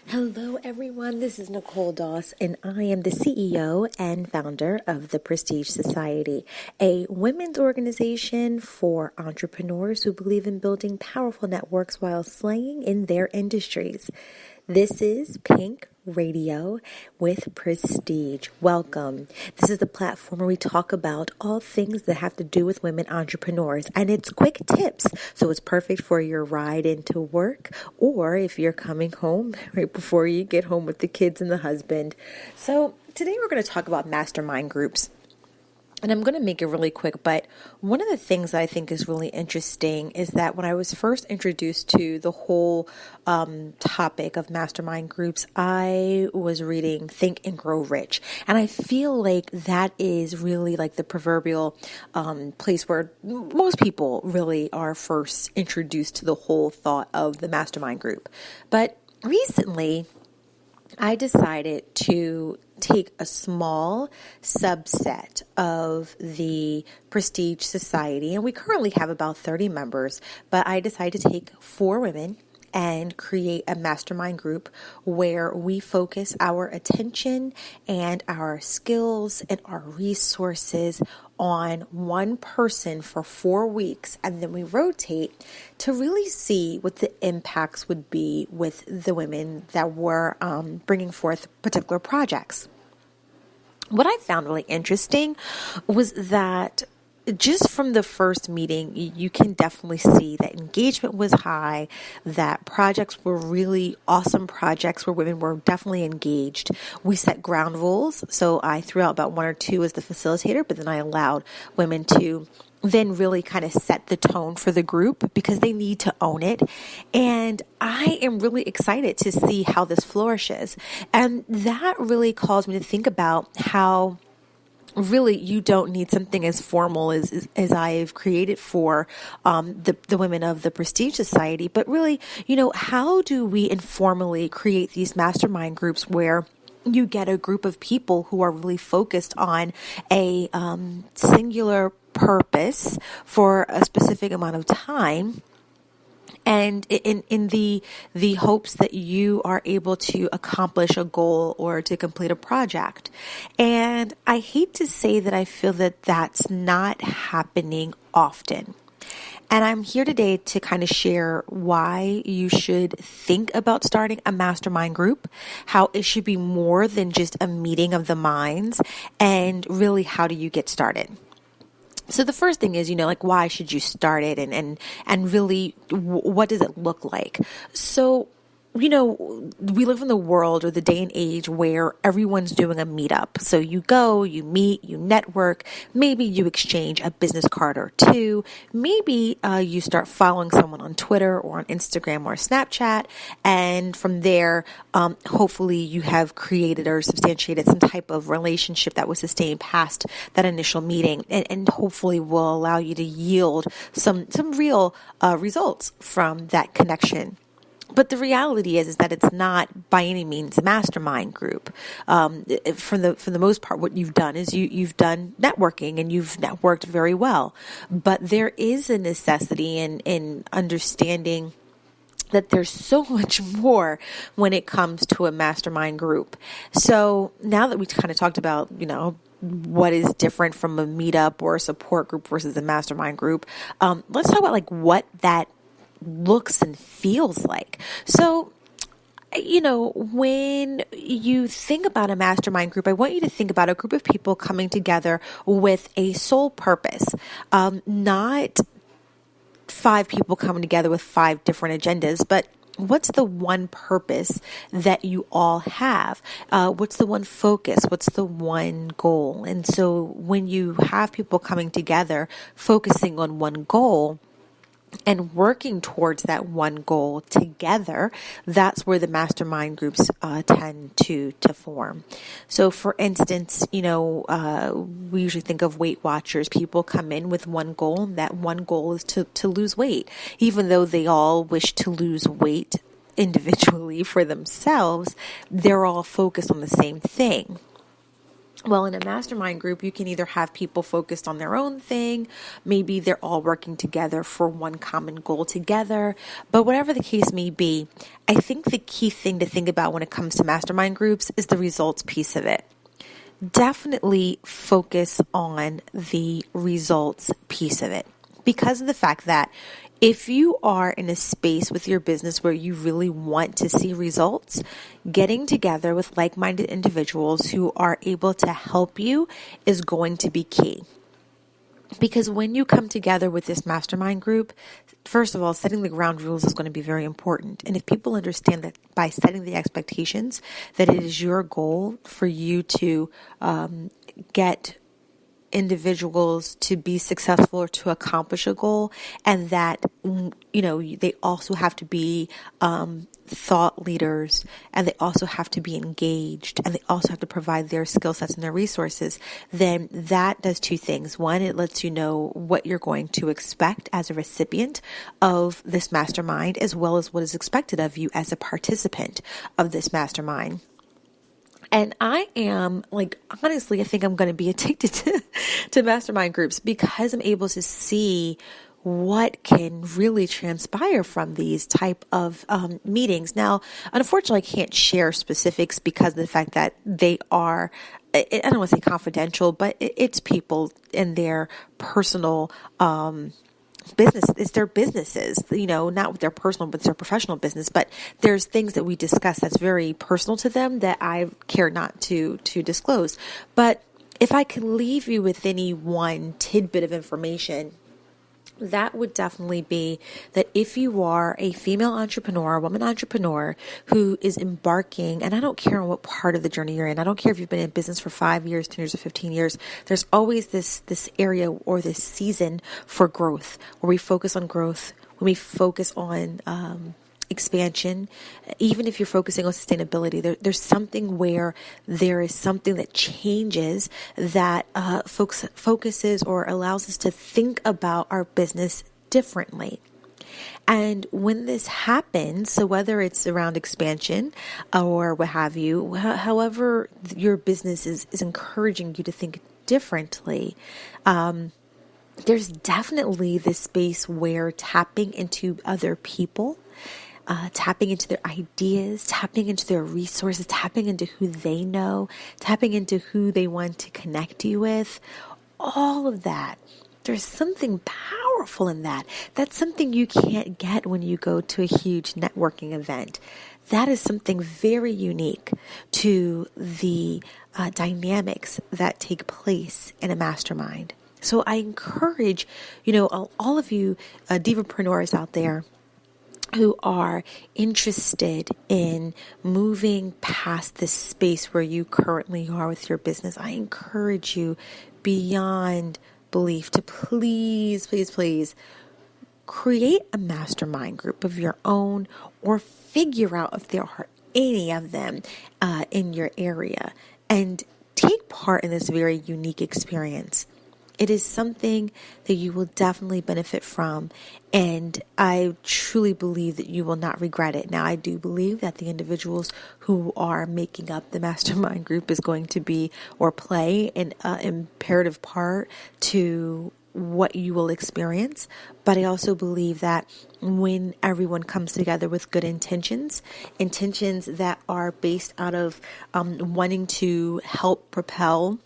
Hello, everyone. This is Nicole Doss, and I am the CEO and founder of the Prestige Society, a women's organization for entrepreneurs who believe in building powerful networks while slaying in their industries. This is Pink Radio with Prestige. Welcome. This is the platform where we talk about all things that have to do with women entrepreneurs, and it's quick tips. So it's perfect for your ride into work, or if you're coming home right before you get home with the kids and the husband. So today we're going to talk about mastermind groups. And I'm going to make it really quick, but one of the things that I think is really interesting is that when I was first introduced to the whole topic of mastermind groups, I was reading Think and Grow Rich. And I feel like that is really like the proverbial place where most people really are first introduced to the whole thought of the mastermind group. But recently, I decided to take a small subset of the Prestige Society, and we currently have about 30 members, but I decided to take 4 women and create a mastermind group where we focus our attention and our skills and our resources on one person for 4 weeks, and then we rotate to really see what the impacts would be with the women that were bringing forth particular projects. What I found really interesting was that just from the first meeting, you can definitely see that engagement was high, that projects were really awesome projects where women were definitely engaged. We set ground rules, so I threw out about 1 or 2 as the facilitator, but then I allowed women to then really kind of set the tone for the group because they need to own it. And I am really excited to see how this flourishes. And that really caused me to think about how really you don't need something as formal as I've created for the women of the Prestige Society, but really, how do we informally create these mastermind groups where you get a group of people who are really focused on a singular purpose for a specific amount of time, and in the hopes that you are able to accomplish a goal or to complete a project. And I hate to say that I feel that that's not happening often. And I'm here today to kind of share why you should think about starting a mastermind group, how it should be more than just a meeting of the minds, and really how do you get started. So the first thing is, why should you start it and really what does it look like? So, we live in the world or the day and age where everyone's doing a meetup. So you go, you meet, you network, maybe you exchange a business card or 2. Maybe you start following someone on Twitter or on Instagram or Snapchat. And from there, hopefully you have created or substantiated some type of relationship that was sustained past that initial meeting and hopefully will allow you to yield some real results from that connection. But the reality is that it's not by any means a mastermind group. For the most part, what you've done is you've done networking and you've networked very well. But there is a necessity in understanding that there's so much more when it comes to a mastermind group. So now that we kind of talked about, what is different from a meetup or a support group versus a mastermind group, let's talk about what that looks and feels like. So, when you think about a mastermind group, I want you to think about a group of people coming together with a sole purpose, not 5 people coming together with 5 different agendas, but what's the one purpose that you all have? What's the one focus? What's the one goal? And so when you have people coming together, focusing on one goal, and working towards that one goal together, that's where the mastermind groups tend to form. So for instance, we usually think of Weight Watchers. People come in with one goal, and that one goal is to lose weight, even though they all wish to lose weight individually for themselves. They're all focused on the same thing. Well, in a mastermind group, you can either have people focused on their own thing, maybe they're all working together for one common goal together, but whatever the case may be, I think the key thing to think about when it comes to mastermind groups is the results piece of it. Definitely focus on the results piece of it, because of the fact that if you are in a space with your business where you really want to see results, getting together with like-minded individuals who are able to help you is going to be key. Because when you come together with this mastermind group, first of all, setting the ground rules is going to be very important. And if people understand that by setting the expectations, that it is your goal for you to get individuals to be successful or to accomplish a goal, and that, they also have to be thought leaders, and they also have to be engaged, and they also have to provide their skill sets and their resources, then that does two things. One, it lets you know what you're going to expect as a recipient of this mastermind, as well as what is expected of you as a participant of this mastermind. And I am honestly, I think I'm going to be addicted to mastermind groups, because I'm able to see what can really transpire from these type of meetings. Now, unfortunately, I can't share specifics because of the fact that they are, I don't want to say confidential, but it's people in their personal business. It's their businesses, not with their personal, but it's their professional business. But there's things that we discuss that's very personal to them that I care not to disclose. But if I can leave you with any one tidbit of information, that would definitely be that if you are a female entrepreneur, a woman entrepreneur who is embarking, and I don't care on what part of the journey you're in, I don't care if you've been in business for 5 years, 10 years, or 15 years, there's always this area or this season for growth, where we focus on growth, when we focus on expansion. Even if you're focusing on sustainability, there's something where there is something that changes, that focuses or allows us to think about our business differently. And when this happens, so whether it's around expansion or what have you, however your business is encouraging you to think differently, there's definitely this space where tapping into other people, tapping into their ideas, tapping into their resources, tapping into who they know, tapping into who they want to connect you with, all of that. There's something powerful in that. That's something you can't get when you go to a huge networking event. That is something very unique to the dynamics that take place in a mastermind. So I encourage, all of you divapreneurs out there who are interested in moving past this space where you currently are with your business, I encourage you beyond belief to please create a mastermind group of your own, or figure out if there are any of them in your area, and take part in this very unique experience. It is something that you will definitely benefit from, and I truly believe that you will not regret it. Now, I do believe that the individuals who are making up the mastermind group is going to be or play an imperative part to what you will experience. But I also believe that when everyone comes together with good intentions that are based out of wanting to help propel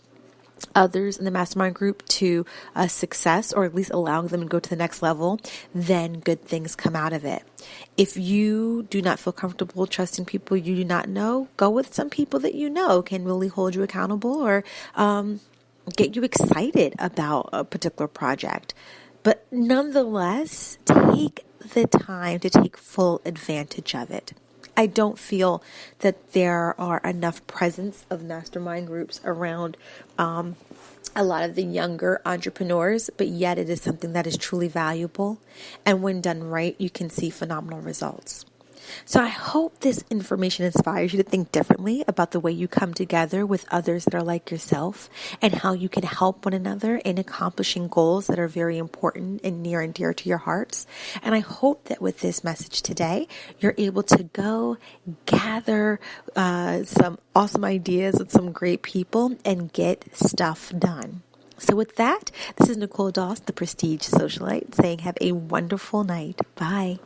others in the mastermind group to success, or at least allowing them to go to the next level, then good things come out of it. If you do not feel comfortable trusting people you do not know, go with some people that you know can really hold you accountable, or get you excited about a particular project. But nonetheless, take the time to take full advantage of it. I don't feel that there are enough presence of mastermind groups around a lot of the younger entrepreneurs, but yet it is something that is truly valuable. And when done right, you can see phenomenal results. So I hope this information inspires you to think differently about the way you come together with others that are like yourself and how you can help one another in accomplishing goals that are very important and near and dear to your hearts. And I hope that with this message today, you're able to go gather some awesome ideas with some great people and get stuff done. So with that, this is Nicole Doss, the Prestige Socialite, saying have a wonderful night. Bye.